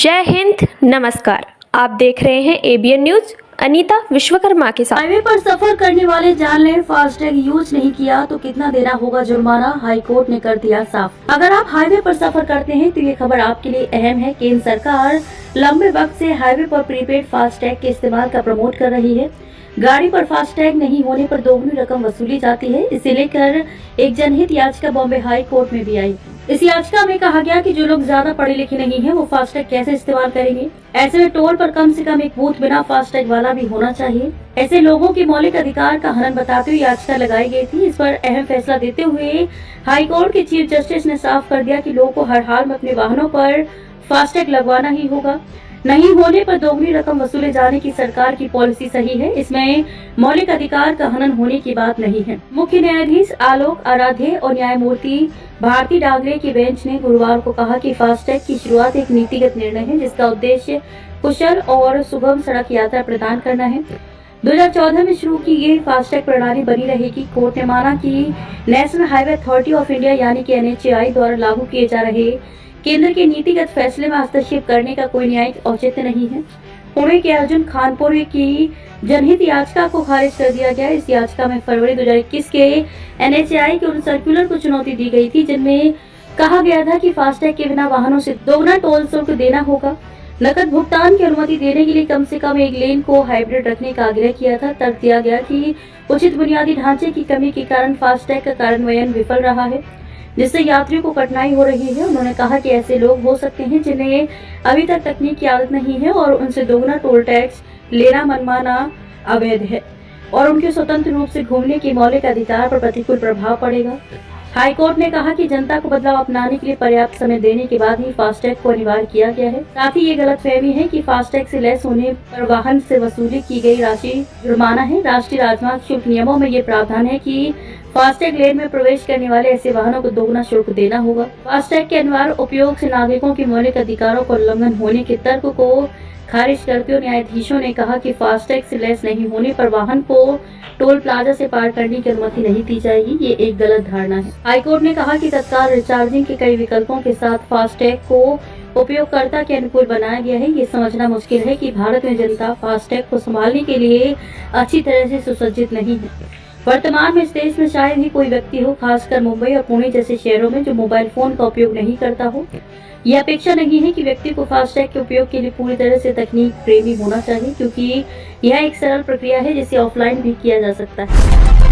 जय हिंद, नमस्कार। आप देख रहे हैं एबीएन न्यूज। अनीता विश्वकर्मा के साथ। हाईवे पर सफर करने वाले जान लें, फास्टैग यूज नहीं किया तो कितना देना होगा जुर्माना, हाईकोर्ट ने कर दिया साफ। अगर आप हाईवे पर सफर करते हैं तो ये खबर आपके लिए अहम है। केंद्र सरकार लंबे वक्त से हाईवे पर प्रीपेड फास्टैग के इस्तेमाल का प्रमोट कर रही है। गाड़ी पर फास्टैग नहीं होने पर दोगुनी रकम वसूली जाती है। इसे लेकर एक जनहित याचिका बॉम्बे हाई कोर्ट में भी आई। इस याचिका में कहा गया कि जो लोग ज्यादा पढ़े लिखे नहीं हैं, वो फास्टैग कैसे इस्तेमाल करेंगे। ऐसे में टोल पर कम से कम एक बूथ बिना फास्टैग वाला भी होना चाहिए। ऐसे लोगों के मौलिक अधिकार का हनन बताते हुए याचिका लगाई गई थी। इस पर अहम फैसला देते हुए हाई कोर्ट के चीफ जस्टिस ने साफ कर दिया कि लोगों को हर हाल में अपने वाहनों पर फास्टैग लगवाना ही होगा। नहीं होने पर दोगुनी रकम वसूले जाने की सरकार की पॉलिसी सही है। इसमें मौलिक अधिकार का हनन होने की बात नहीं है। मुख्य न्यायाधीश आलोक आराध्य और न्यायमूर्ति भारती डांगरे की बेंच ने गुरुवार को कहा कि फास्टैग की शुरुआत एक नीतिगत निर्णय है, जिसका उद्देश्य कुशल और सुगम सड़क यात्रा प्रदान करना है। 2014 में शुरू की गई फास्टैग प्रणाली बनी रहेगी। कोर्ट ने माना कि national highway authority of India यानी कि NHAI द्वारा लागू किए जा रहे केंद्र के नीतिगत फैसले में हस्तक्षेप करने का कोई न्यायिक औचित्य नहीं है। पुणे के अर्जुन खानपुर की जनहित याचिका को खारिज कर दिया गया। इस याचिका में फरवरी 2021 के NHAI के उन सर्कुलर को चुनौती दी गई थी, जिनमें कहा गया था कि फास्टैग के बिना वाहनों से दोगुना टोल शुल्क देना होगा। नकद भुगतान की अनुमति देने के लिए कम से कम एक लेन को हाइब्रिड रखने का आग्रह किया था। तर्क दिया गया कि उचित बुनियादी ढांचे की कमी के कारण फास्टैग का कार्यान्वयन विफल रहा है, जिससे यात्रियों को कठिनाई हो रही है। उन्होंने कहा कि ऐसे लोग हो सकते हैं जिन्हें अभी तक तकनीक की आदत नहीं है और उनसे दोगुना टोल टैक्स लेना मनमाना अवैध है और उनके स्वतंत्र रूप से घूमने के मौलिक अधिकार पर प्रतिकूल प्रभाव पड़ेगा। हाईकोर्ट ने कहा कि जनता को बदलाव अपनाने के लिए पर्याप्त समय देने के बाद ही फास्टैग को अनिवार्य किया गया है। साथ ही ये गलतफहमी है कि फास्टैग से लेस होने पर वाहन से वसूली की गई राशि जुर्माना है। राष्ट्रीय राजमार्ग शुल्क नियमों में ये प्रावधान है कि फास्टैग लेन में प्रवेश करने वाले ऐसे वाहनों को दोगुना शुल्क देना होगा। फास्टैग के अनिवार्य उपयोग से नागरिकों के मौलिक अधिकारों का उल्लंघन होने के तर्क को खारिज करते हुए न्यायाधीशों ने कहा कि फास्टैग से लेस नहीं होने पर वाहन को टोल प्लाजा से पार करने की अनुमति नहीं दी जाएगी। ये एक गलत धारणा है। हाईकोर्ट ने कहा कि तत्काल रिचार्जिंग के कई विकल्पों के साथ फास्टैग को उपयोगकर्ता के अनुकूल बनाया गया है। ये समझना मुश्किल है कि भारत में जनता फास्टैग को संभालने के लिए अच्छी तरह से सुसज्जित नहीं है। वर्तमान में इस देश में शायद ही कोई व्यक्ति हो, खासकर मुंबई और पुणे जैसे शहरों में, जो मोबाइल फोन का उपयोग नहीं करता हो। यह अपेक्षा नहीं है कि व्यक्ति को फास्टैग के उपयोग के लिए पूरी तरह से तकनीक प्रेमी होना चाहिए, क्योंकि यह एक सरल प्रक्रिया है जिसे ऑफलाइन भी किया जा सकता है।